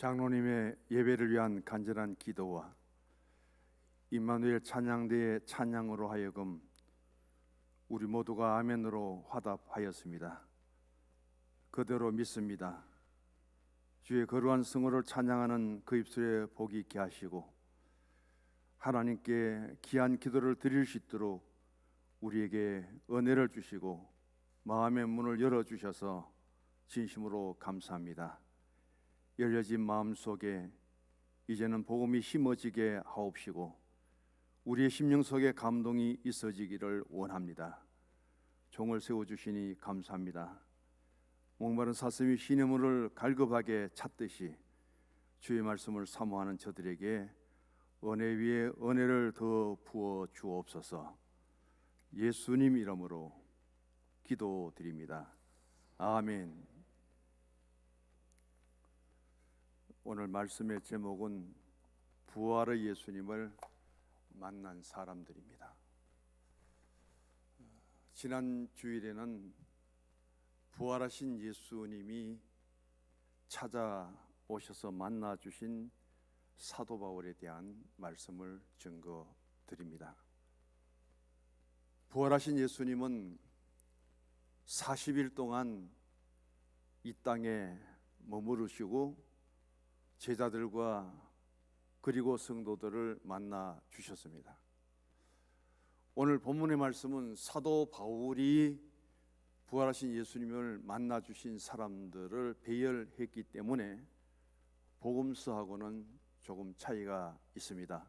장로님의 예배를 위한 간절한 기도와 임마누엘 찬양대의 찬양으로 하여금 우리 모두가 아멘으로 화답하였습니다. 그대로 믿습니다. 주의 거룩한 성호를 찬양하는 그 입술에 복이 있게 하시고 하나님께 귀한 기도를 드릴 수 있도록 우리에게 은혜를 주시고 마음의 문을 열어주셔서 진심으로 감사합니다. 열려진 마음 속에 이제는 복음이 심어지게 하옵시고 우리의 심령 속에 감동이 있어지기를 원합니다. 종을 세워주시니 감사합니다. 목마른 사슴이 시냇물을 갈급하게 찾듯이 주의 말씀을 사모하는 저들에게 은혜 위에 은혜를 더 부어 주옵소서. 예수님 이름으로 기도드립니다. 아멘. 오늘 말씀의 제목은 부활의 예수님을 만난 사람들입니다. 지난 주일에는 부활하신 예수님이 찾아오셔서 만나주신 사도 바울에 대한 말씀을 증거드립니다. 부활하신 예수님은 40일 동안 이 땅에 머무르시고 제자들과 그리고 성도들을 만나 주셨습니다. 오늘 본문의 말씀은 사도 바울이 부활하신 예수님을 만나 주신 사람들을 배열했기 때문에 복음서하고는 조금 차이가 있습니다.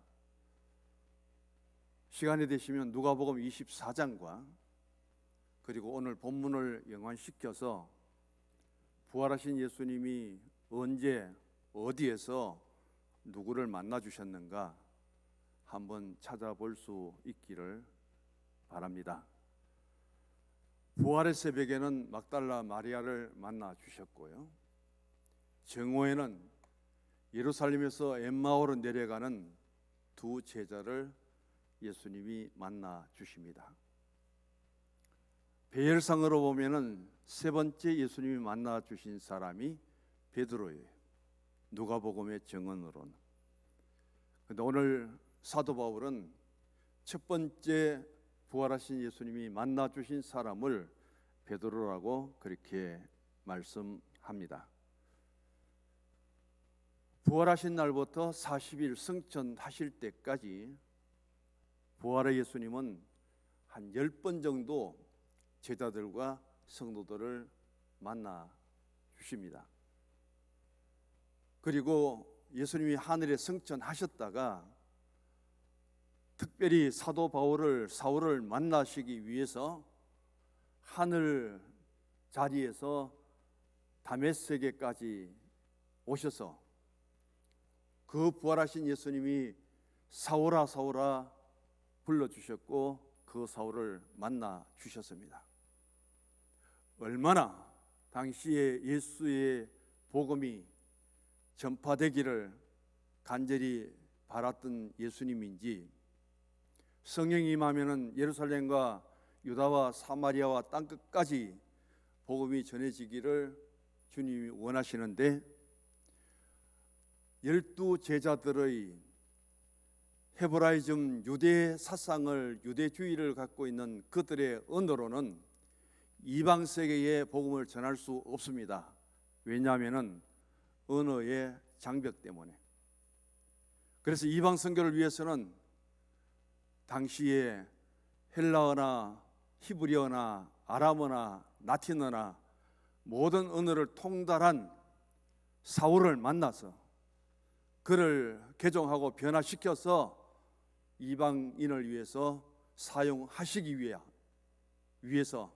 시간이 되시면 누가복음 24장과 그리고 오늘 본문을 연관시켜서 부활하신 예수님이 언제 어디에서 누구를 만나 주셨는가 한번 찾아볼 수 있기를 바랍니다. 부활의 새벽에는 막달라 마리아를 만나 주셨고요, 정오에는 예루살렘에서 엠마오로 내려가는 두 제자를 예수님이 만나 주십니다. 배열상으로 보면은 세 번째 예수님이 만나 주신 사람이 베드로예요. 누가복음의 증언으로는. 그런데 오늘 사도 바울은 첫 번째 부활하신 예수님이 만나 주신 사람을 베드로라고 그렇게 말씀합니다. 부활하신 날부터 40일 승천하실 때까지 부활의 예수님은 한 10번 정도 제자들과 성도들을 만나 주십니다. 그리고 예수님이 하늘에 승천하셨다가 특별히 사도 바울을 사울을 만나시기 위해서 하늘 자리에서 다메섹에까지 오셔서 그 부활하신 예수님이 사울아 사울아 불러주셨고 그 사울을 만나 주셨습니다. 얼마나 당시에 예수의 복음이 전파되기를 간절히 바랐던 예수님인지 성령이 임하면은 예루살렘과 유다와 사마리아와 땅끝까지 복음이 전해지기를 주님이 원하시는데 12 제자들의 헤브라이즘 유대 사상을 유대주의를 갖고 있는 그들의 언어로는 이방 세계에 복음을 전할 수 없습니다. 왜냐하면은 언어의 장벽 때문에. 그래서 이방 선교를 위해서는 당시에 헬라어나 히브리어나 아람어나 라틴어나 모든 언어를 통달한 사울을 만나서 그를 개종하고 변화시켜서 이방인을 위해서 사용하시기 위해서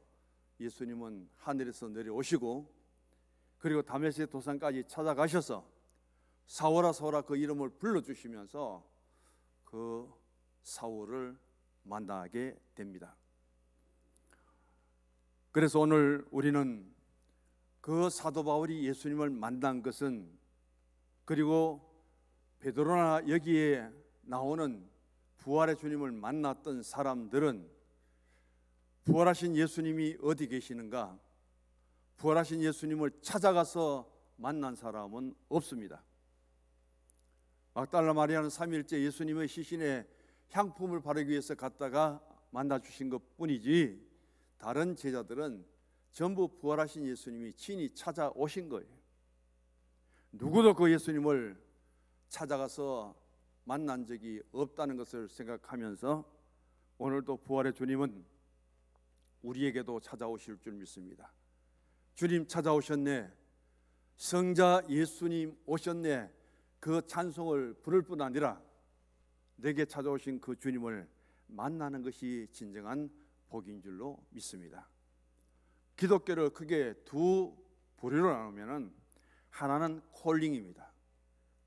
예수님은 하늘에서 내려오시고 그리고 다메섹 도상까지 찾아가셔서 사울아 사울아 그 이름을 불러주시면서 그 사울을 만나게 됩니다. 그래서 오늘 우리는 그 사도 바울이 예수님을 만난 것은, 그리고 베드로나 여기에 나오는 부활의 주님을 만났던 사람들은 부활하신 예수님이 어디 계시는가, 부활하신 예수님을 찾아가서 만난 사람은 없습니다. 막달라 마리아는 3일째 예수님의 시신에 향품을 바르기 위해서 갔다가 만나 주신 것뿐이지 다른 제자들은 전부 부활하신 예수님이 친히 찾아오신 거예요. 누구도 그 예수님을 찾아가서 만난 적이 없다는 것을 생각하면서 오늘도 부활의 주님은 우리에게도 찾아오실 줄 믿습니다. 주님 찾아오셨네, 성자 예수님 오셨네, 그 찬송을 부를 뿐 아니라 내게 찾아오신 그 주님을 만나는 것이 진정한 복인 줄로 믿습니다. 기독교를 크게 두 부류로 나누면 하나는 콜링입니다.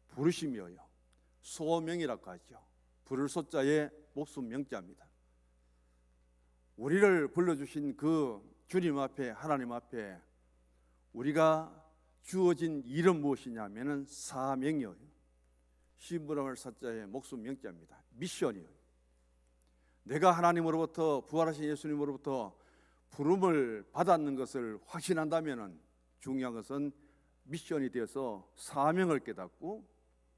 부르심이에요. 소명이라고 하죠. 부를 소자에 목숨 명자입니다. 우리를 불러주신 그 주님 앞에, 하나님 앞에 우리가 주어진 일은 무엇이냐면 사명이에요. 심부름을 사자에 목숨 명자입니다. 미션이에요. 내가 하나님으로부터, 부활하신 예수님으로부터 부름을 받았는 것을 확신한다면 중요한 것은 미션이 되어서 사명을 깨닫고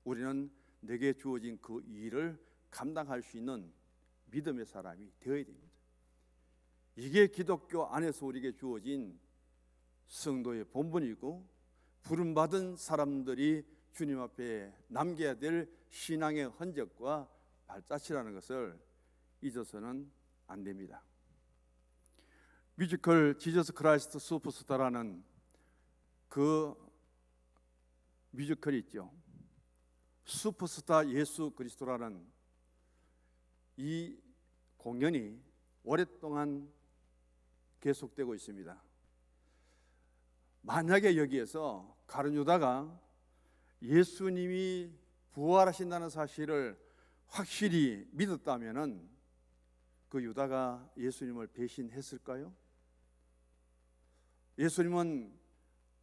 우리는 내게 주어진 그 일을 감당할 수 있는 믿음의 사람이 되어야 됩니다. 이게 기독교 안에서 우리에게 주어진 성도의 본분이고 부름받은 사람들이 주님 앞에 남겨야 될 신앙의 흔적과 발자취라는 것을 잊어서는 안 됩니다. 뮤지컬 지저스 크라이스트 슈퍼스타라는 그 뮤지컬이 있죠. 슈퍼스타 예수 그리스도라는 이 공연이 오랫동안 계속되고 있습니다. 만약에 여기에서 가룟 유다가 예수님이 부활하신다는 사실을 확실히 믿었다면은 그 유다가 예수님을 배신했을까요? 예수님은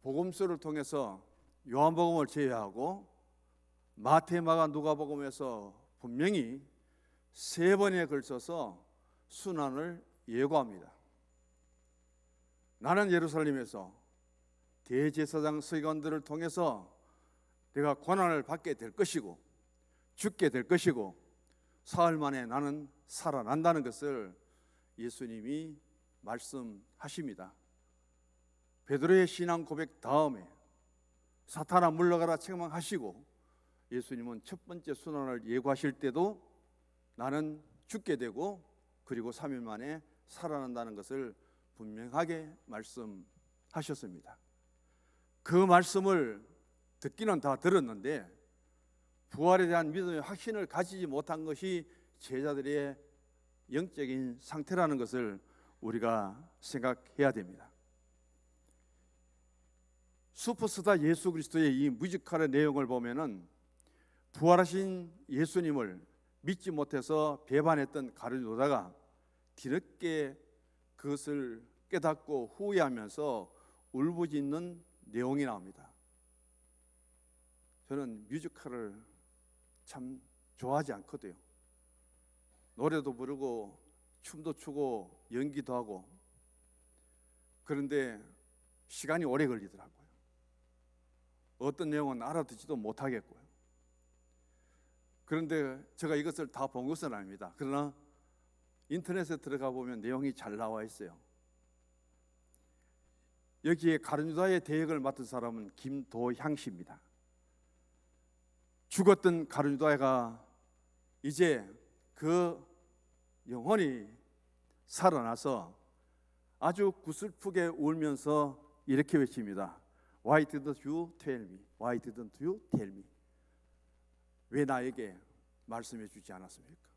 복음서를 통해서 요한복음을 제외하고 마태, 마가, 누가복음에서 분명히 3번에 걸쳐서 순환을 예고합니다. 나는 예루살렘에서 대제사장 서기관들을 통해서 내가 고난을 받게 될 것이고 죽게 될 것이고 사흘 만에 나는 살아난다는 것을 예수님이 말씀하십니다. 베드로의 신앙 고백 다음에 사탄아 물러가라 책망하시고 예수님은 첫 번째 순환을 예고하실 때도 나는 죽게 되고 그리고 3일 만에 살아난다는 것을 분명하게 말씀하셨습니다. 그 말씀을 듣기는 다 들었는데 부활에 대한 믿음의 확신을 가지지 못한 것이 제자들의 영적인 상태라는 것을 우리가 생각해야 됩니다. 슈퍼스타 예수 그리스도의 이 뮤지컬의 내용을 보면은 부활하신 예수님을 믿지 못해서 배반했던 가룟 유다가 뒤늦게 그것을 깨닫고 후회하면서 울부짖는 내용이 나옵니다. 저는 뮤지컬을 참 좋아하지 않거든요. 노래도 부르고 춤도 추고 연기도 하고 그런데 시간이 오래 걸리더라고요. 어떤 내용은 알아듣지도 못하겠고요. 그런데 제가 이것을 다 본 것은 아닙니다. 그러나 인터넷에 들어가 보면 내용이 잘 나와 있어요. 여기에 가룟 유다의 대역을 맡은 사람은 김도향 씨입니다. 죽었던 가룟 유다가 이제 그 영혼이 살아나서 아주 구슬프게 울면서 이렇게 외칩니다. Why didn't you tell me? Why didn't you tell me? 왜 나에게 말씀해 주지 않았습니까?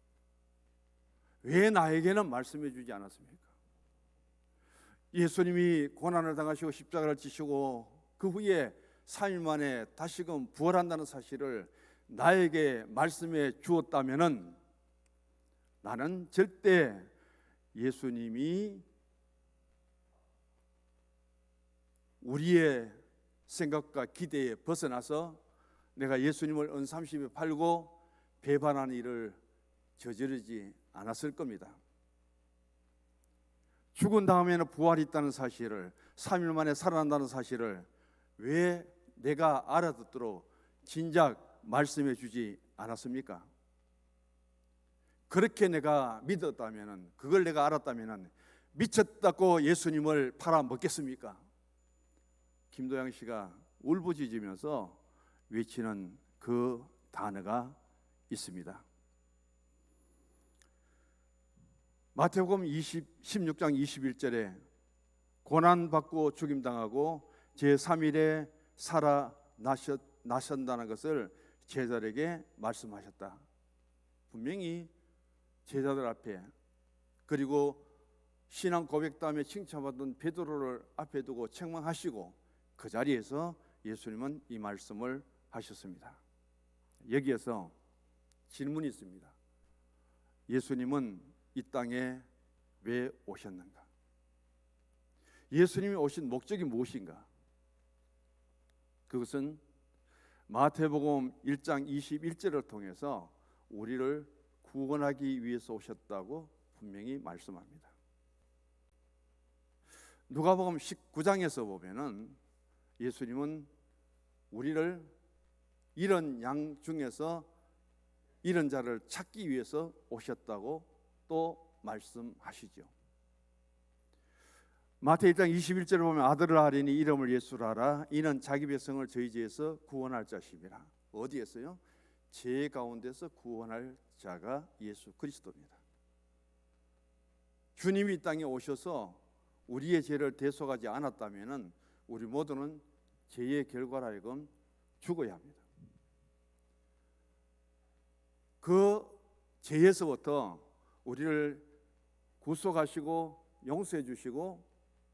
왜 나에게는 말씀해 주지 않았습니까? 예수님이 고난을 당하시고 십자가를 지시고 그 후에 3일 만에 다시금 부활한다는 사실을 나에게 말씀해 주었다면은 나는 절대 예수님이 우리의 생각과 기대에 벗어나서 내가 예수님을 언삼십에 팔고 배반하는 일을 저지르지 않았을 겁니다. 죽은 다음에는 부활이 있다는 사실을 3일 만에 살아난다는 사실을 왜 내가 알아듣도록 진작 말씀해 주지 않았습니까? 그렇게 내가 믿었다면, 그걸 내가 알았다면 미쳤다고 예수님을 팔아먹겠습니까? 김도영 씨가 울부짖으면서 외치는 그 단어가 있습니다. 마태복음 16장 21절에 고난받고 죽임당하고 제3일에 살아나셨다는 것을 제자들에게 말씀하셨다. 분명히 제자들 앞에, 그리고 신앙 고백 다음에 칭찬받은 베드로를 앞에 두고 책망하시고 그 자리에서 예수님은 이 말씀을 하셨습니다. 여기에서 질문이 있습니다. 예수님은 이 땅에 왜 오셨는가? 예수님이 오신 목적이 무엇인가? 그것은 마태복음 1장 21절을 통해서 우리를 구원하기 위해서 오셨다고 분명히 말씀합니다. 누가복음 19장에서 보면은 예수님은 우리를 잃은 양 중에서 잃은 자를 찾기 위해서 오셨다고 또 말씀하시죠. 마태 1장 21절을 보면 아들을 아리니 이름을 예수라 하라. 이는 자기 백성을 저희 죄에서 구원할 자심이라. 어디에서요? 죄 가운데서 구원할 자가 예수 그리스도입니다. 주님이 이 땅에 오셔서 우리의 죄를 대속하지 않았다면 우리 모두는 죄의 결과로 하여금 죽어야 합니다. 그 죄에서부터 우리를 구속하시고 용서해 주시고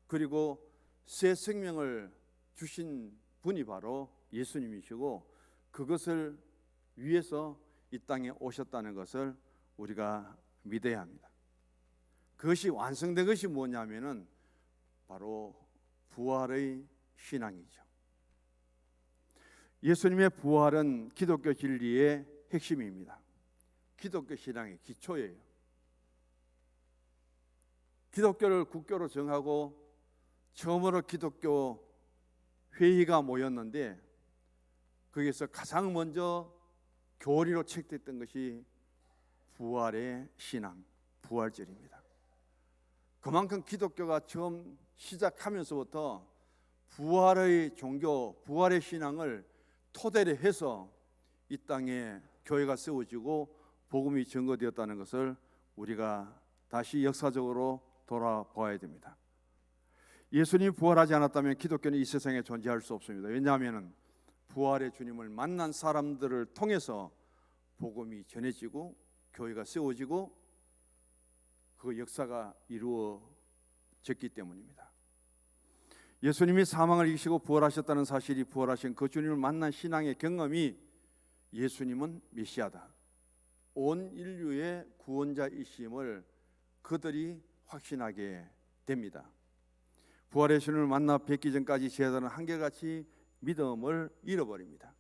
그리고 새 생명을 주신 분이 바로 예수님이시고 그것을 위해서 이 땅에 오셨다는 것을 우리가 믿어야 합니다. 그것이 완성된 것이 뭐냐면은 바로 부활의 신앙이죠. 예수님의 부활은 기독교 진리의 핵심입니다. 기독교 신앙의 기초예요. 기독교를 국교로 정하고 처음으로 기독교 회의가 모였는데 거기에서 가장 먼저 교리로 책됐던 것이 부활의 신앙, 부활절입니다. 그만큼 기독교가 처음 시작하면서부터 부활의 종교, 부활의 신앙을 토대로 해서 이 땅에 교회가 세워지고 복음이 증거되었다는 것을 우리가 다시 역사적으로 돌아보아야 됩니다. 예수님이 부활하지 않았다면 기독교는 이 세상에 존재할 수 없습니다. 왜냐하면 부활의 주님을 만난 사람들을 통해서 복음이 전해지고 교회가 세워지고 그 역사가 이루어졌기 때문입니다. 예수님이 사망을 이기시고 부활하셨다는 사실이 부활하신 그 주님을 만난 신앙의 경험이 예수님은 메시아다, 온 인류의 구원자이심을 그들이 확신하게 됩니다. 부활의 주님을 만나 뵙기 전까지 제자들은 한결같이 믿음을 잃어버립니다.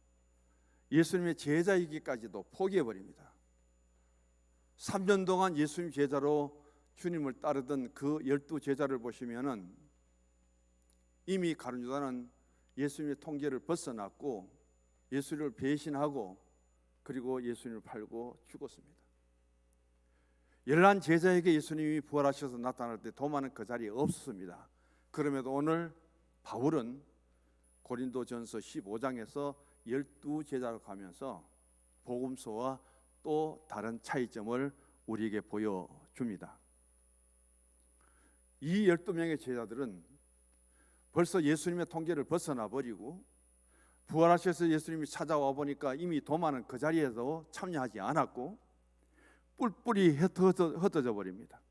예수님의 제자이기까지도 포기해버립니다. 3년 동안 예수님 제자로 주님을 따르던 그 12제자를 보시면은 이미 가룟 유다는 예수님의 통제를 벗어났고 예수님을 배신하고 그리고 예수님을 팔고 죽었습니다. 11제자에게 예수님이 부활하셔서 나타날 때 도마는 그 자리에 없었습니다. 그럼에도 오늘 바울은 고린도전서 15장에서 12제자로 가면서 복음서와 또 다른 차이점을 우리에게 보여줍니다. 이 12명의 제자들은 벌써 예수님의 통제를 벗어나 버리고 부활하셔서 예수님이 찾아와 보니까 이미 도마는 그 자리에서 참여하지 않았고 뿔뿔이 흩어져 버립니다.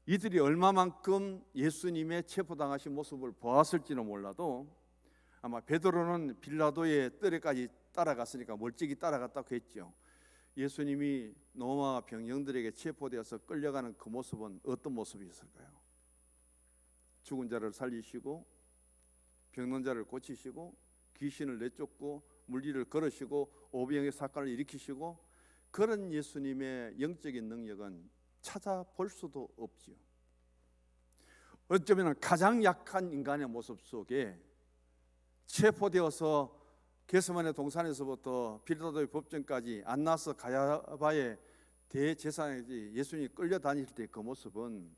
이들이 얼마만큼 예수님의 체포당하신 모습을 보았을지는 몰라도 아마 베드로는 빌라도의 뜰에까지 따라갔으니까 멀찍이 따라갔다고 했죠. 예수님이 노마와 병영들에게 체포되어서 끌려가는 그 모습은 어떤 모습이었을까요? 죽은 자를 살리시고 병든 자를 고치시고 귀신을 내쫓고 물리를 걸으시고 오병의 사건을 일으키시고 그런 예수님의 영적인 능력은 찾아볼 수도 없지요. 어쩌면 가장 약한 인간의 모습 속에 체포되어서 게세마네 동산에서부터 빌라도의 법정까지 안나스 가야바의 대제사장이 예수님이 끌려다닐 때 그 모습은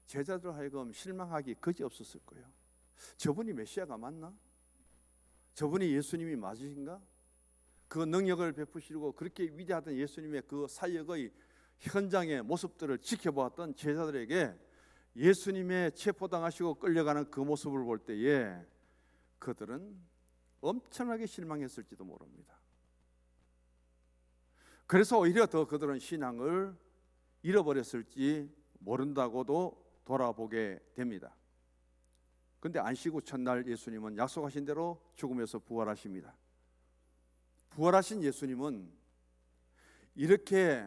제자들 하여금 실망하기 그지없었을 거예요. 저분이 메시아가 맞나? 저분이 예수님이 맞으신가? 그 능력을 베푸시고 그렇게 위대하던 예수님의 그 사역의 현장의 모습들을 지켜보았던 제자들에게 예수님의 체포당하시고 끌려가는 그 모습을 볼 때에 그들은 엄청나게 실망했을지도 모릅니다. 그래서 오히려 더 그들은 신앙을 잃어버렸을지 모른다고도 돌아보게 됩니다. 그런데 안식 첫날 예수님은 약속하신 대로 죽음에서 부활하십니다. 부활하신 예수님은 이렇게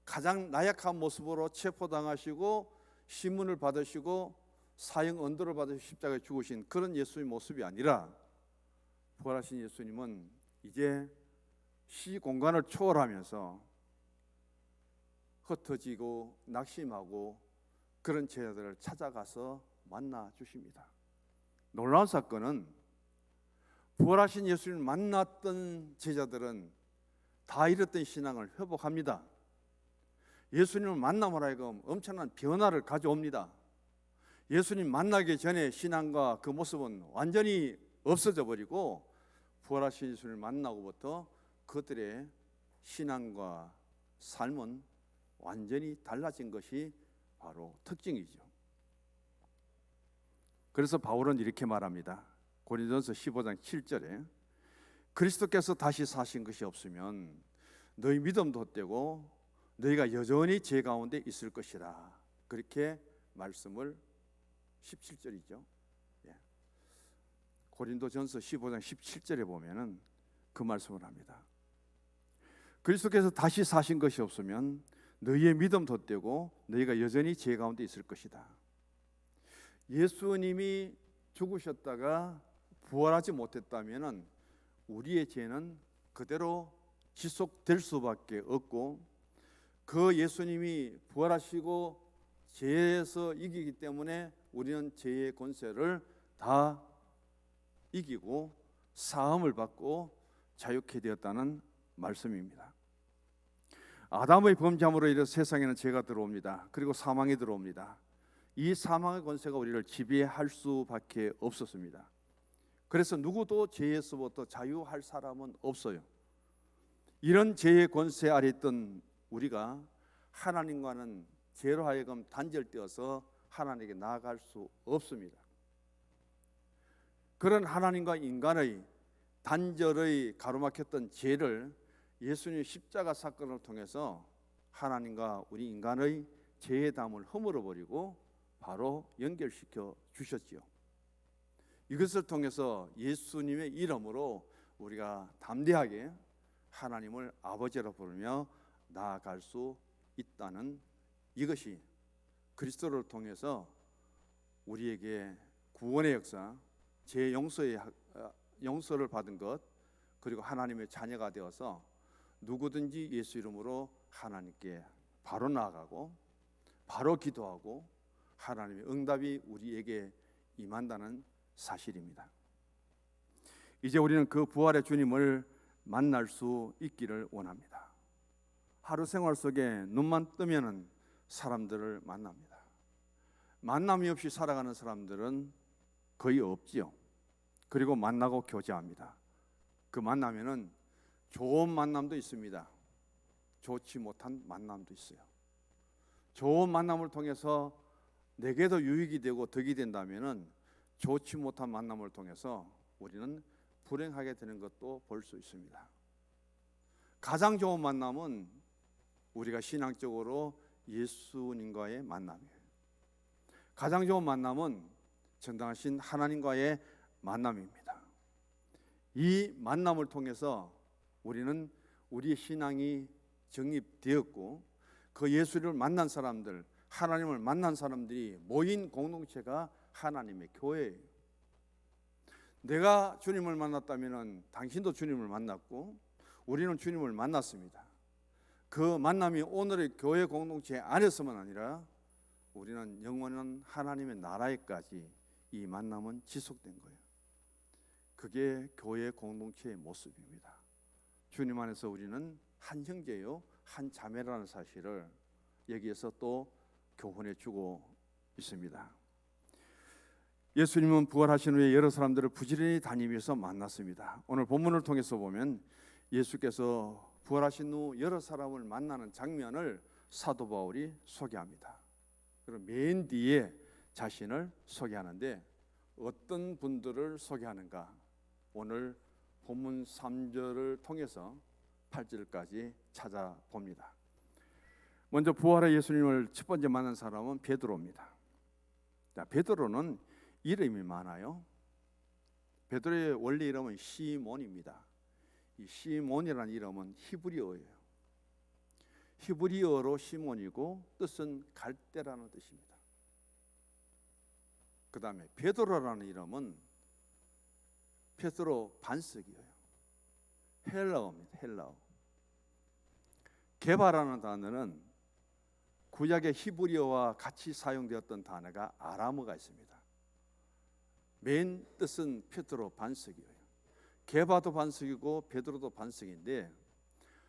가장 나약한 모습으로 체포당하시고 신문을 받으시고 사형 언도를 받으시고 십자가에 죽으신 그런 예수의 모습이 아니라 부활하신 예수님은 이제 시 공간을 초월하면서 흩어지고 낙심하고 그런 제자들을 찾아가서 만나 주십니다. 놀라운 사건은 부활하신 예수님을 만났던 제자들은 다 잃었던 신앙을 회복합니다. 예수님을 만남으로 하여금 엄청난 변화를 가져옵니다. 예수님 만나기 전에 신앙과 그 모습은 완전히 없어져 버리고 부활하신 예수님을 만나고부터 그들의 신앙과 삶은 완전히 달라진 것이 바로 특징이죠. 그래서 바울은 이렇게 말합니다. 고린도전서 15장 7절에 그리스도께서 다시 사신 것이 없으면 너희 믿음도 헛되고 너희가 여전히 죄 가운데 있을 것이라. 그렇게 말씀을 17절이죠. 고린도전서 15장 17절에 보면은 그 말씀을 합니다. 그리스도께서 다시 사신 것이 없으면 너희의 믿음도 헛되고 너희가 여전히 죄 가운데 있을 것이다. 예수님이 죽으셨다가 부활하지 못했다면은 우리의 죄는 그대로 지속될 수밖에 없고 그 예수님이 부활하시고 죄에서 이기기 때문에 우리는 죄의 권세를 다 이기고 사함을 받고 자유케 되었다는 말씀입니다. 아담의 범죄함으로 인해서 세상에는 죄가 들어옵니다. 그리고 사망이 들어옵니다. 이 사망의 권세가 우리를 지배할 수밖에 없었습니다. 그래서 누구도 죄에서부터 자유할 사람은 없어요. 이런 죄의 권세 아래 있던 우리가 하나님과는 죄로 하여금 단절되어서 하나님께 나아갈 수 없습니다. 그런 하나님과 인간의 단절의 가로막혔던 죄를 예수님의 십자가 사건을 통해서 하나님과 우리 인간의 죄의 담을 허물어 버리고 바로 연결시켜 주셨지요. 이것을 통해서 예수님의 이름으로 우리가 담대하게 하나님을 아버지로 부르며 나아갈 수 있다는 이것이 그리스도를 통해서 우리에게 구원의 역사, 죄 용서를 받은 것, 그리고 하나님의 자녀가 되어서 누구든지 예수 이름으로 하나님께 바로 나아가고 바로 기도하고 하나님의 응답이 우리에게 임한다는 사실입니다. 이제 우리는 그 부활의 주님을 만날 수 있기를 원합니다. 하루 생활 속에 눈만 뜨면은 사람들을 만납니다. 만남이 없이 살아가는 사람들은 거의 없지요. 그리고 만나고 교제합니다. 그 만나면은 좋은 만남도 있습니다. 좋지 못한 만남도 있어요. 좋은 만남을 통해서 내게도 유익이 되고 덕이 된다면은 좋지 못한 만남을 통해서 우리는 불행하게 되는 것도 볼 수 있습니다. 가장 좋은 만남은 우리가 신앙적으로 예수님과의 만남이에요. 가장 좋은 만남은 전당하신 하나님과의 만남입니다. 이 만남을 통해서 우리는 우리의 신앙이 정립되었고 그 예수를 만난 사람들, 하나님을 만난 사람들이 모인 공동체가 하나님의 교회예요. 내가 주님을 만났다면 당신도 주님을 만났고 우리는 주님을 만났습니다. 그 만남이 오늘의 교회 공동체 안에서만 아니라 우리는 영원한 하나님의 나라에까지 이 만남은 지속된 거예요. 그게 교회 공동체의 모습입니다. 주님 안에서 우리는 한 형제요, 한 자매라는 사실을 여기에서 또 교훈해 주고 있습니다. 예수님은 부활하신 후에 여러 사람들을 부지런히 다니면서 만났습니다. 오늘 본문을 통해서 보면 예수께서 부활하신 후 여러 사람을 만나는 장면을 사도 바울이 소개합니다. 그리고 맨 뒤에 자신을 소개하는데 어떤 분들을 소개하는가? 오늘 본문 3절을 통해서 8절까지 찾아봅니다. 먼저 부활의 예수님을 첫 번째 만난 사람은 베드로입니다. 자, 베드로는 이름이 많아요. 베드로의 원래 이름은 시몬입니다. 이 시몬이라는 이름은 히브리어예요. 히브리어로 시몬이고 뜻은 갈대라는 뜻입니다. 그 다음에 베드로라는 이름은 베드로 반석이에요. 헬라어입니다. 헬라어. 게바라는 단어는 구약의 히브리어와 같이 사용되었던 단어가 아람어가 있습니다. 맨 뜻은 베드로 반석이에요. 게바도 반석이고 베드로도 반석인데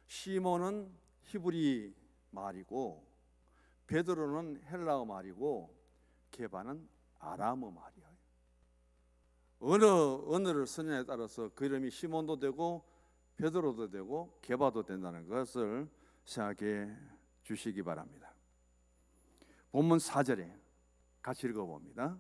시몬은 히브리 말이고 베드로는 헬라어 말이고 게바는 아람어 말이에요. 어느 언어를 쓰느냐에 따라서 그 이름이 시몬도 되고 베드로도 되고 게바도 된다는 것을 생각해 주시기 바랍니다. 본문 4절에 같이 읽어봅니다.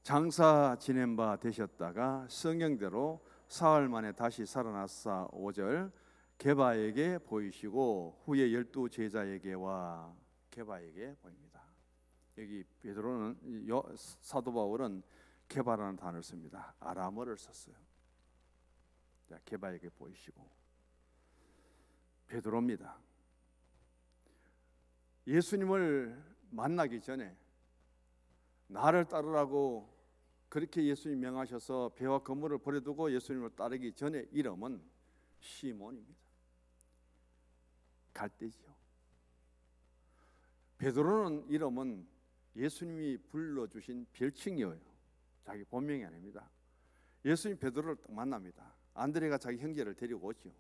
장사 지낸 바 되셨다가 성경대로 사흘 만에 다시 살아났사. 5절 게바에게 보이시고 후에 12 제자에게와 게바에게 보입니다. 여기 베드로는 사도 바울은 게바라는 단어를 씁니다. 아람어를 썼어요. 자, 게바에게 보이시고 베드로입니다. 예수님을 만나기 전에 나를 따르라고 그렇게 예수님 명하셔서 배와 그물을 버려두고 예수님을 따르기 전에 이름은 시몬입니다. 갈대지요. 베드로는 이름은 예수님이 불러주신 별칭이에요. 자기 본명이 아닙니다. 예수님 베드로를 만납니다. 안드레가 자기 형제를 데리고 오죠.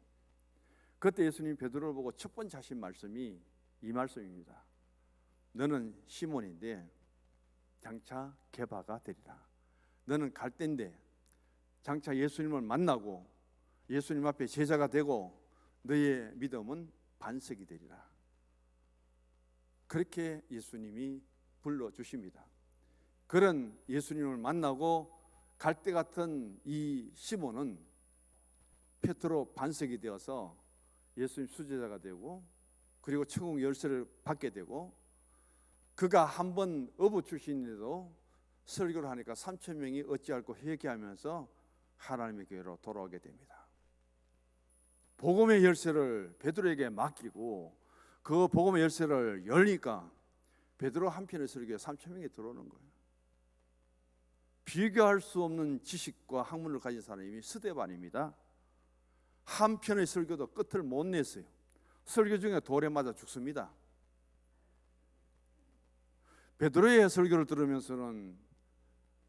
그때 예수님 베드로를 보고 첫 번째 하신 말씀이 이 말씀입니다. 너는 시몬인데 장차 게바가 되리라. 너는 갈대인데 장차 예수님을 만나고 예수님 앞에 제자가 되고 너의 믿음은 반석이 되리라. 그렇게 예수님이 불러주십니다. 그런 예수님을 만나고 갈대 같은 이 시몬은 베드로 반석이 되어서 예수님 수제자가 되고 그리고 천국 열쇠를 받게 되고 그가 한번 어부 출신인데도 설교를 하니까 3,000명이 어찌할꼬 회개하면서 하나님의 교회로 돌아오게 됩니다. 복음의 열쇠를 베드로에게 맡기고 그 복음의 열쇠를 열니까 베드로 한 편의 설교에 3,000명이 들어오는 거예요. 비교할 수 없는 지식과 학문을 가진 사람이 스데반입니다. 한 편의 설교도 끝을 못 냈어요. 설교 중에 돌에 맞아 죽습니다. 베드로의 설교를 들으면서는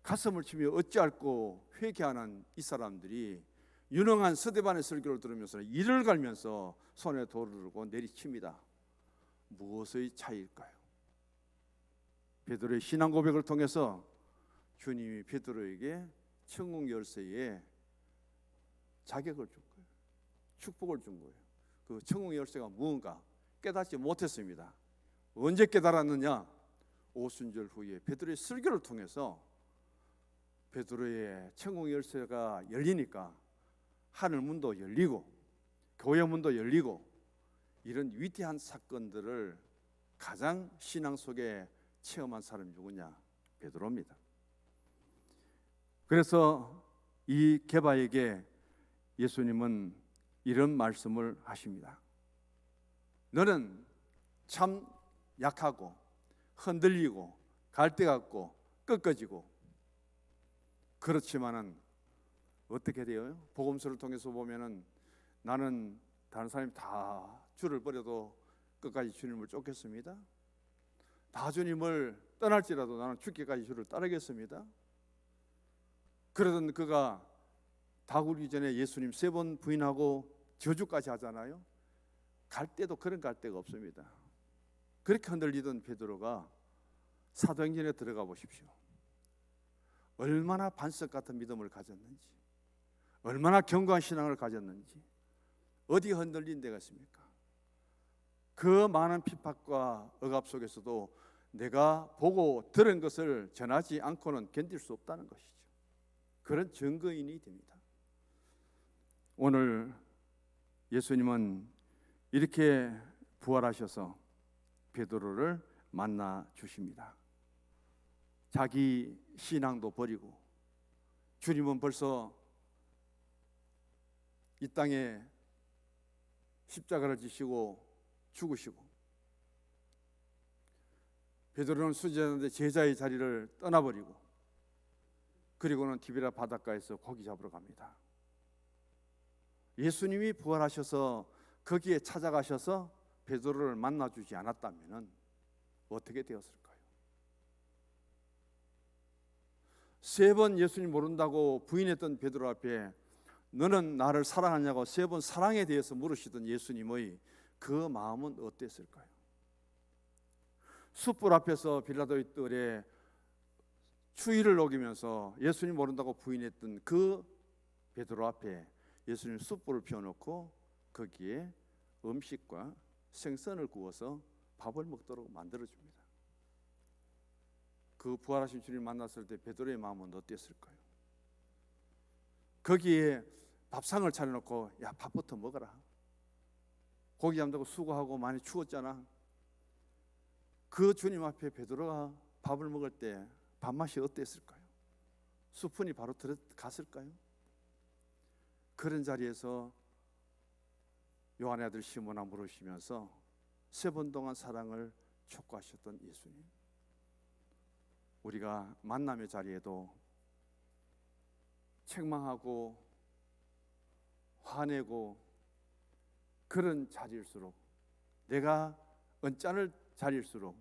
가슴을 치며 어찌할꼬 회개하는 이 사람들이 유능한 스데반의 설교를 들으면서 이를 갈면서 손에 돌을 들고 내리칩니다. 무엇의 차이일까요? 베드로의 신앙 고백을 통해서 주님이 베드로에게 천국 열쇠에 자격을 준 거예요. 축복을 준 거예요. 그 천국 열쇠가 무언가 깨닫지 못했습니다. 언제 깨달았느냐? 오순절 후에 베드로의 설교를 통해서 베드로의 천국 열쇠가 열리니까 하늘 문도 열리고 교회 문도 열리고 이런 위대한 사건들을 가장 신앙 속에 체험한 사람이 누구냐? 베드로입니다. 그래서 이 게바에게 예수님은 이런 말씀을 하십니다. 너는 참 약하고 흔들리고 갈대 같고 꺾어지고 그렇지만은 어떻게 돼요? 복음서를 통해서 보면은 나는 다른 사람이 다 주를 버려도 끝까지 주님을 쫓겠습니다. 다 주님을 떠날지라도 나는 죽기까지 주를 따르겠습니다. 그러던 그가 닭 울기 전에 예수님 3번 부인하고 저주까지 하잖아요. 갈 때도 그런 갈 데가 없습니다. 그렇게 흔들리던 베드로가 사도행전에 들어가 보십시오. 얼마나 반석 같은 믿음을 가졌는지, 얼마나 견고한 신앙을 가졌는지, 어디 흔들린 데가 있습니까? 그 많은 핍박과 억압 속에서도 내가 보고 들은 것을 전하지 않고는 견딜 수 없다는 것이죠. 그런 증거인이 됩니다. 오늘 예수님은 이렇게 부활하셔서 베드로를 만나 주십니다. 자기 신앙도 버리고 주님은 벌써 이 땅에 십자가를 지시고 죽으시고, 베드로는 수제자인데 제자의 자리를 떠나버리고, 그리고는 디베라 바닷가에서 고기 잡으러 갑니다. 예수님이 부활하셔서 거기에 찾아가셔서 베드로를 만나주지 않았다면 어떻게 되었을까요? 3번 예수님 모른다고 부인했던 베드로 앞에 너는 나를 사랑하냐고 3번 사랑에 대해서 물으시던 예수님의 그 마음은 어땠을까요? 숯불 앞에서 빌라도의 뜰에 추위를 녹이면서 예수님 모른다고 부인했던 그 베드로 앞에 예수님 숯불을 피워놓고 거기에 음식과 생선을 구워서 밥을 먹도록 만들어줍니다. 그 부활하신 주님 만났을 때 베드로의 마음은 어땠을까요? 거기에 밥상을 차려놓고 야 밥부터 먹어라, 고기 잡는다고 수고하고 많이 추웠잖아. 그 주님 앞에 베드로가 밥을 먹을 때 밥맛이 어땠을까요? 수푼이 바로 들어갔을까요? 그런 자리에서 요한의 아들 시몬아 물으시면서 3번 동안 사랑을 촉구하셨던 예수님, 우리가 만남의 자리에도 책망하고 화내고 그런 자리일수록, 내가 언짢을 자리일수록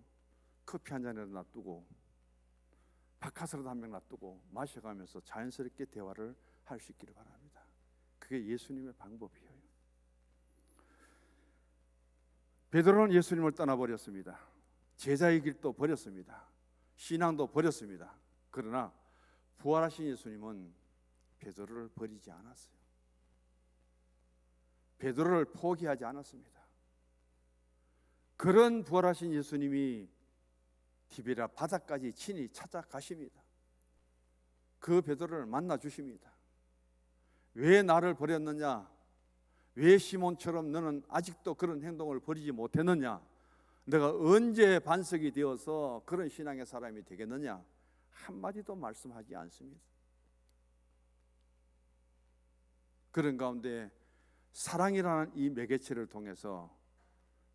커피 한 잔이라도 놔두고 바카스라도 한 병 놔두고 마셔가면서 자연스럽게 대화를 할 수 있기를 바랍니다. 그게 예수님의 방법이에요. 베드로는 예수님을 떠나버렸습니다. 제자의 길도 버렸습니다. 신앙도 버렸습니다. 그러나 부활하신 예수님은 베드로를 버리지 않았어요. 베드로를 포기하지 않았습니다. 그런 부활하신 예수님이 디베라 바다까지 친히 찾아가십니다. 그 베드로를 만나 주십니다. 왜 나를 버렸느냐? 왜 시몬처럼 너는 아직도 그런 행동을 버리지 못했느냐? 내가 언제 반석이 되어서 그런 신앙의 사람이 되겠느냐? 한마디도 말씀하지 않습니다. 그런 가운데 사랑이라는 이 매개체를 통해서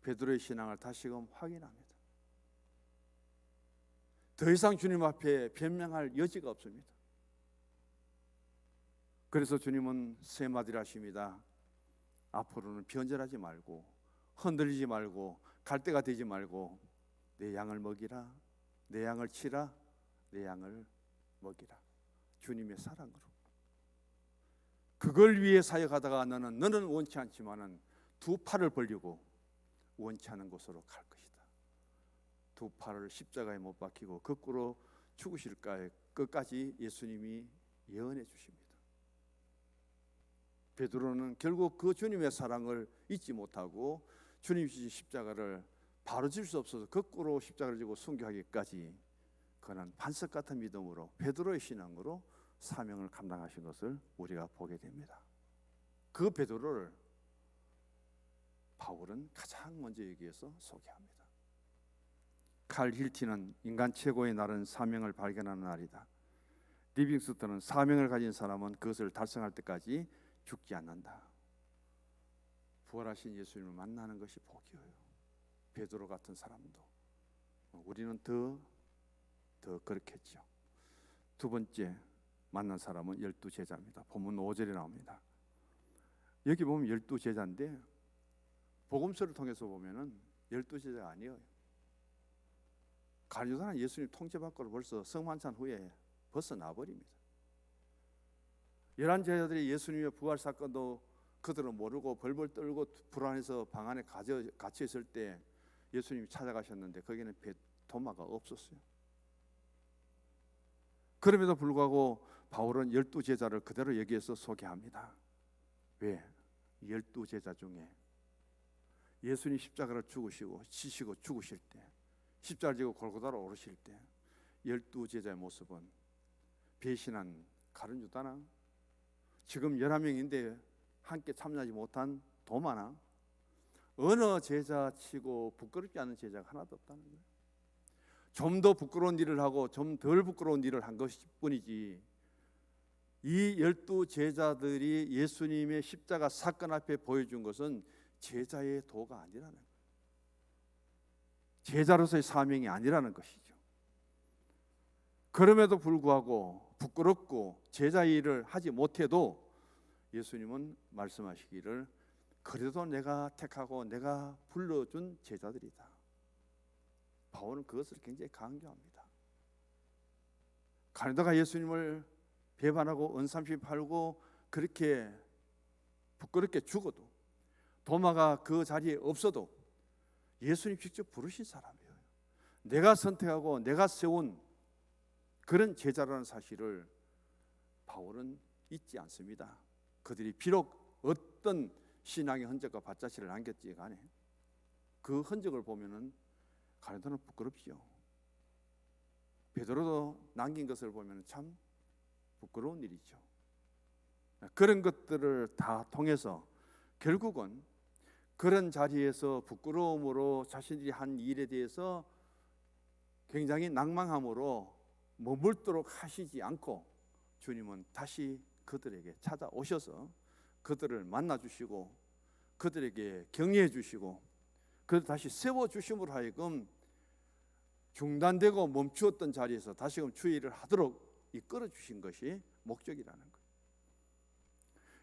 베드로의 신앙을 다시금 확인합니다. 더 이상 주님 앞에 변명할 여지가 없습니다. 그래서 주님은 3마디를 하십니다. 앞으로는 변절하지 말고 흔들리지 말고 갈대가 되지 말고 내 양을 먹이라, 내 양을 치라, 내 양을 먹이라. 주님의 사랑으로. 그걸 위해 사역하다가 너는 원치 않지만은 2 팔을 벌리고 원치 않은 곳으로 갈 것이다. 2 팔을 십자가에 못 박히고 거꾸로 죽으실 끝까지 예수님이 예언해 주십니다. 베드로는 결국 그 주님의 사랑을 잊지 못하고 주님 주신 십자가를 바로 질 수 없어서 거꾸로 십자가를 지고 순교하기까지 그는 반석 같은 믿음으로 베드로의 신앙으로 사명을 감당하신 것을 우리가 보게 됩니다. 그 베드로를 바울은 가장 먼저 여기에서 소개합니다. 칼 힐티는 인간 최고의 날은 사명을 발견하는 날이다. 리빙스턴은 사명을 가진 사람은 그것을 달성할 때까지 죽지 않는다. 부활하신 예수님을 만나는 것이 복이에요. 베드로 같은 사람도. 우리는 더 그렇겠죠. 2 번째 만난 사람은 12제자입니다. 본문 5절에 나옵니다. 여기 보면 12제자인데 복음서를 통해서 보면은 12제자가 아니에요. 가룟유다는 예수님 통제 밖으로 벌써 성만찬 후에 벗어나 버립니다. 열한 제자들이 예수님의 부활 사건도 그들은 모르고 벌벌 떨고 불안해서 방 안에 갇혀 있을 때 예수님이 찾아가셨는데 거기는 도마가 없었어요. 그럼에도 불구하고 바울은 12제자를 그대로 여기에서 소개합니다. 왜? 12제자 중에 예수님 십자가를 죽으시고 지시고 죽으실 때, 십자가를 지고 골고다로 오르실 때 12제자의 모습은 배신한 가룟 유다나, 지금 11명인데 함께 참여하지 못한 도마나, 어느 제자치고 부끄럽지 않은 제자가 하나도 없다는 거예요. 좀 더 부끄러운 일을 하고 좀 덜 부끄러운 일을 한 것뿐이지, 이 12제자들이 예수님의 십자가 사건 앞에 보여준 것은 제자의 도가 아니라는 거예요. 제자로서의 사명이 아니라는 것이죠. 그럼에도 불구하고 부끄럽고 제자 일을 하지 못해도 예수님은 말씀하시기를 그래도 내가 택하고 내가 불러준 제자들이다. 바울은 그것을 굉장히 강조합니다. 가룟유다가 예수님을 배반하고 은삼시 팔고 그렇게 부끄럽게 죽어도, 도마가 그 자리에 없어도 예수님 직접 부르신 사람이에요. 내가 선택하고 내가 세운 그런 제자라는 사실을 바울은 잊지 않습니다. 그들이 비록 어떤 신앙의 흔적과 밭자취를 남겼지 간에 그 흔적을 보면은 가룟유다는 부끄럽지요. 베드로도 남긴 것을 보면 참 부끄러운 일이죠. 그런 것들을 다 통해서 결국은 그런 자리에서 부끄러움으로 자신들이 한 일에 대해서 굉장히 낭망함으로 머물도록 하시지 않고 주님은 다시 그들에게 찾아오셔서 그들을 만나주시고 그들에게 격려해 주시고 그들 다시 세워주심으로 하여금 중단되고 멈추었던 자리에서 다시금 주의를 하도록 이끌어 주신 것이 목적이라는 거예요.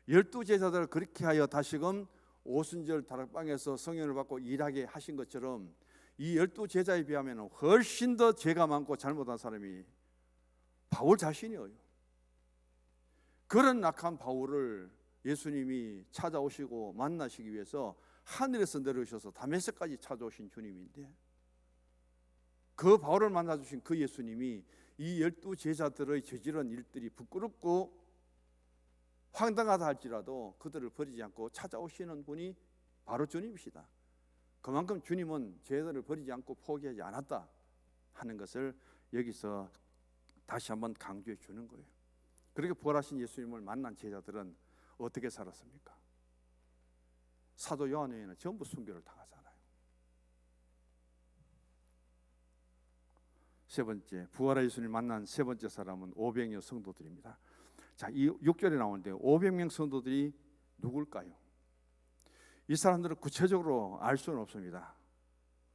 12제자들을 그렇게 하여 다시금 오순절 다락방에서 성령을 받고 일하게 하신 것처럼 이 12제자에 비하면 훨씬 더 죄가 많고 잘못한 사람이 바울 자신이에요. 그런 악한 바울을 예수님이 찾아오시고 만나시기 위해서 하늘에서 내려오셔서 다메섹까지 찾아오신 주님인데, 그 바울을 만나주신 그 예수님이 이 12제자들의 저지른 일들이 부끄럽고 황당하다 할지라도 그들을 버리지 않고 찾아오시는 분이 바로 주님이시다. 그만큼 주님은 제자들을 버리지 않고 포기하지 않았다 하는 것을 여기서 다시 한번 강조해 주는 거예요. 그렇게 부활하신 예수님을 만난 제자들은 어떻게 살았습니까? 사도 요한에는 전부 순교를 당하잖아요. 세 번째, 부활의 예수님을 만난 세 번째 사람은 500여 성도들입니다. 자, 이 6절에 나오는데 500명 성도들이 누굴까요? 이 사람들은 구체적으로 알 수는 없습니다.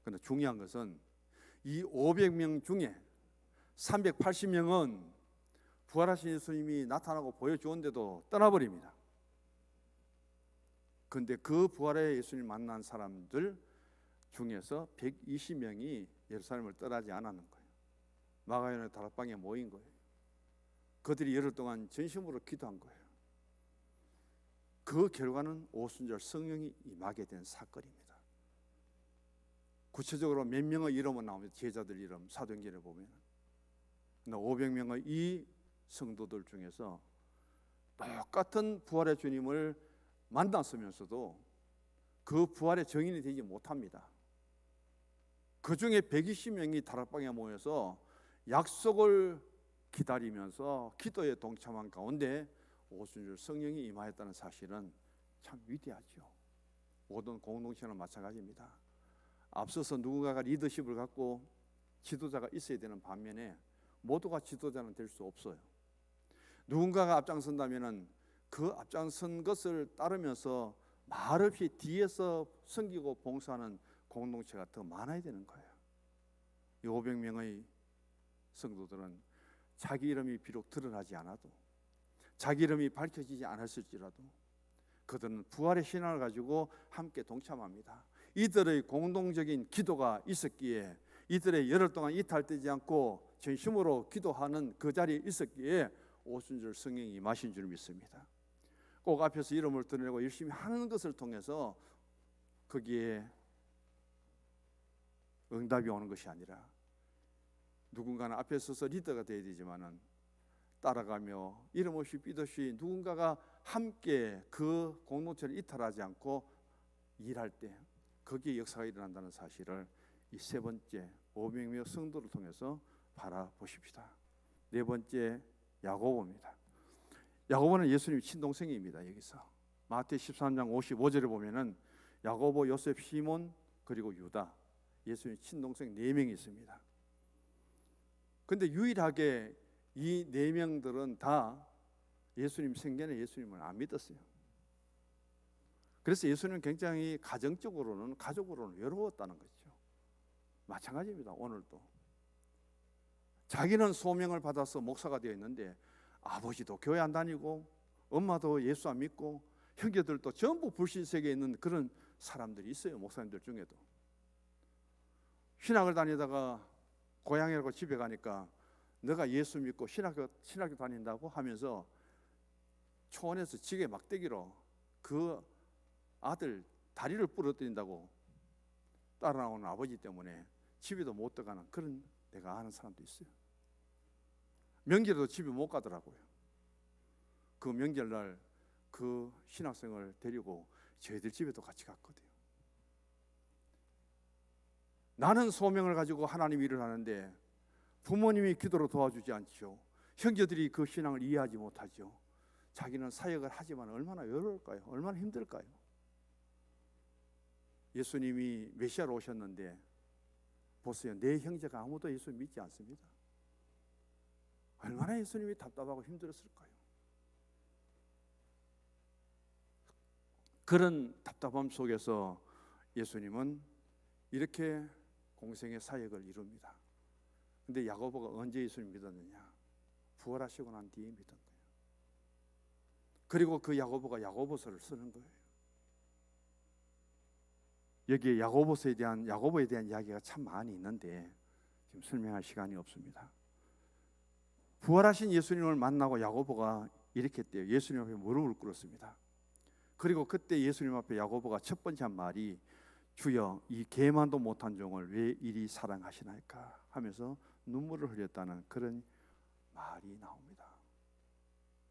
그런데 중요한 것은 이 500명 중에 380명은 부활하신 예수님이 나타나고 보여주었는데도 떠나버립니다. 그런데 그 부활의 예수님 만난 사람들 중에서 120명이 예루살렘을 떠나지 않았는 거예요. 마가연의 다락방에 모인 거예요. 그들이 열흘 동안 전심으로 기도한 거예요. 그 결과는 오순절 성령이 임하게 된 사건입니다. 구체적으로 몇 명의 이름은 나옵니다. 제자들 이름 사도행전에 보면 500명의 이 성도들 중에서 똑같은 부활의 주님을 만났으면서도 그 부활의 증인이 되지 못합니다. 그 중에 120명이 다락방에 모여서 약속을 기다리면서 기도에 동참한 가운데 오순절 성령이 임하였다는 사실은 참 위대하죠. 모든 공동체는 마찬가지입니다. 앞서서 누군가가 리더십을 갖고 지도자가 있어야 되는 반면에 모두가 지도자는 될 수 없어요. 누군가가 앞장선다면 그 앞장선 것을 따르면서 말없이 뒤에서 섬기고 봉사하는 공동체가 더 많아야 되는 거예요. 이 500명의 성도들은 자기 이름이 비록 드러나지 않아도, 자기 이름이 밝혀지지 않았을지라도 그들은 부활의 신앙을 가지고 함께 동참합니다. 이들의 공동적인 기도가 있었기에, 이들의 열흘 동안 이탈되지 않고 전심으로 기도하는 그 자리에 있었기에 오신 줄 성령이 임하신 줄 믿습니다. 꼭 앞에서 이름을 드러내고 열심히 하는 것을 통해서 거기에 응답이 오는 것이 아니라 누군가는 앞에 서서 리더가 되어야 되지만은 따라가며 이름 없이 삐 없이 누군가가 함께 그 공동체를 이탈하지 않고 일할 때 거기에 역사가 일어난다는 사실을 이 세 번째 500명 성도를 통해서 바라보십시다. 네 번째 야고보입니다. 야고보는 예수님 친동생입니다. 여기서 마태 13장 55절에 보면은 야고보, 요셉, 시몬 그리고 유다, 예수님 친동생 4명이 있습니다. 근데 유일하게 이 4명들은 다 예수님 생전에 예수님을 안 믿었어요. 그래서 예수님은 굉장히 가정적으로는 가족으로는 외로웠다는 거죠. 마찬가지입니다. 오늘도 자기는 소명을 받아서 목사가 되어 있는데 아버지도 교회 안 다니고 엄마도 예수 안 믿고 형제들도 전부 불신세계에 있는 그런 사람들이 있어요. 목사님들 중에도 신학을 다니다가 고향이라고 집에 가니까 너가 예수 믿고 신학교 다닌다고 하면서 초원에서 지게 막대기로 그 아들 다리를 부러뜨린다고 따라 나오는 아버지 때문에 집에도 못 들어가는 그런 내가 아는 사람도 있어요. 명절에도 집에 못 가더라고요. 그 명절날 그 신학생을 데리고 저희들 집에도 같이 갔거든요. 나는 소명을 가지고 하나님 일을 하는데 부모님이 기도로 도와주지 않죠. 형제들이 그 신앙을 이해하지 못하죠. 자기는 사역을 하지만 얼마나 외로울까요? 얼마나 힘들까요? 예수님이 메시아로 오셨는데 보세요. 내 형제가 아무도 예수 믿지 않습니다. 얼마나 예수님이 답답하고 힘들었을까요? 그런 답답함 속에서 예수님은 이렇게 공생의 사역을 이룹니다. 근데 야고보가 언제 예수님 믿었느냐? 부활하시고 난 뒤에 믿은 거예요. 그리고 그 야고보가 야고보서를 쓰는 거예요. 여기에 야고보에 대한 이야기가 참 많이 있는데 지금 설명할 시간이 없습니다. 부활하신 예수님을 만나고 야고보가 이렇게 했대요. 예수님 앞에 무릎을 꿇었습니다. 그리고 그때 예수님 앞에 야고보가 첫 번째 한 말이 주여 이 개만도 못한 종을 왜 이리 사랑하시나이까 하면서 눈물을 흘렸다는 그런 말이 나옵니다.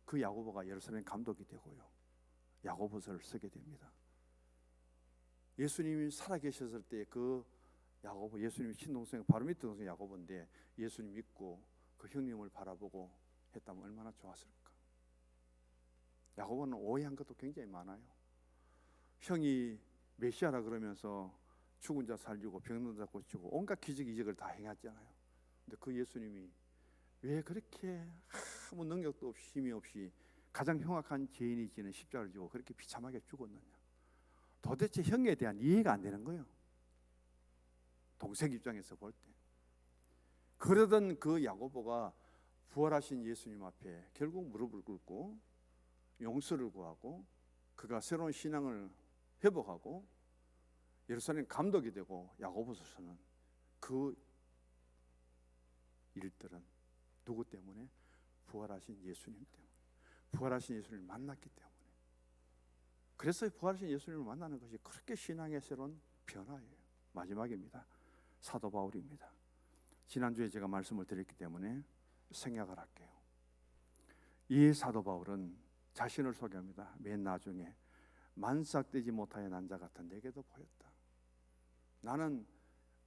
그 야고보가 예루살렘 감독이 되고요. 야고보서를 쓰게 됩니다. 예수님이 살아계셨을 때 그 야고보, 예수님의 친동생 바로 밑에 동생 야고보인데 예수님 믿고 그 형님을 바라보고 했다면 얼마나 좋았을까. 야고보는 오해한 것도 굉장히 많아요. 형이 메시아라 그러면서 죽은 자 살리고 병든 자 고치고 온갖 기적 이적을 다 행했잖아요. 근데 그 예수님이 왜 그렇게 아무 능력도 없이 힘이 없이 가장 흉악한 죄인이 지는 십자가를 지고 그렇게 비참하게 죽었느냐. 도대체 형에 대한 이해가 안 되는 거예요. 동생 입장에서 볼 때. 그러던 그 야고보가 부활하신 예수님 앞에 결국 무릎을 꿇고 용서를 구하고 그가 새로운 신앙을 회복하고 예루살렘 감독이 되고 야고보서는 그 일들은 누구 때문에? 부활하신 예수님 때문에. 부활하신 예수님을 만났기 때문에. 그래서 부활하신 예수님을 만나는 것이 그렇게 신앙의 새로운 변화예요. 마지막입니다. 사도 바울입니다. 지난주에 제가 말씀을 드렸기 때문에 생략을 할게요. 이 사도 바울은 자신을 소개합니다. 맨 나중에 만삭되지 못하여 난 자 같은 내게도 보였다. 나는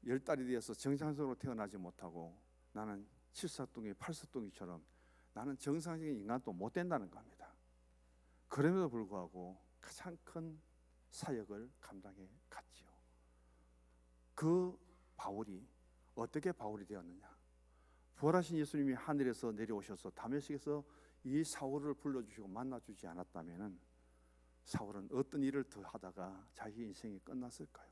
10달이 되어서 정상적으로 태어나지 못하고 나는 7사둥이 8사둥이처럼 나는 정상적인 인간도 못 된다는 겁니다. 그럼에도 불구하고 가장 큰 사역을 감당해 갔지요. 그 바울이 어떻게 바울이 되었느냐? 부활하신 예수님이 하늘에서 내려오셔서 다메섹에서 이 사울을 불러주시고 만나주지 않았다면 사울은 어떤 일을 더 하다가 자기 인생이 끝났을까요?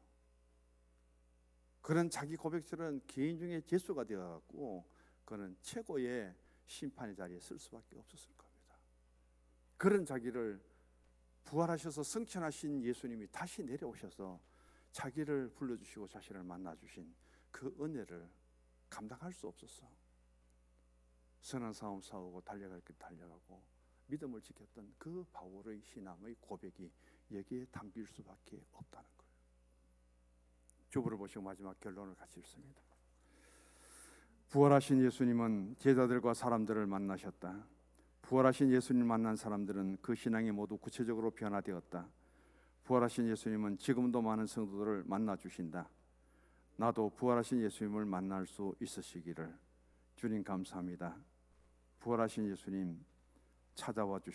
그런 자기 고백처럼 개인 중에 재수가 되어갖고 그는 최고의 심판의 자리에 쓸 수밖에 없었을 겁니다. 그런 자기를 부활하셔서 승천하신 예수님이 다시 내려오셔서 자기를 불러주시고 자신을 만나주신 그 은혜를 감당할 수 없었어. 선한 싸움 싸우고 달려갈 길 달려가고 믿음을 지켰던 그 바울의 신앙의 고백이 여기에 담길 수밖에 없다는 거예요. 주부를 보시고 마지막 결론을 같이 읽습니다. 부활하신 예수님은 제자들과 사람들을 만나셨다. 부활하신 예수님을 만난 사람들은 그 신앙이 모두 구체적으로 변화되었다. 부활하신 예수님은 지금도 많은 성도들을 만나 주신다. 나도 부활하신 예수님을 만날 수 있으시기를. 주님 감사합니다. 부활하신 예수님 찾아와 주시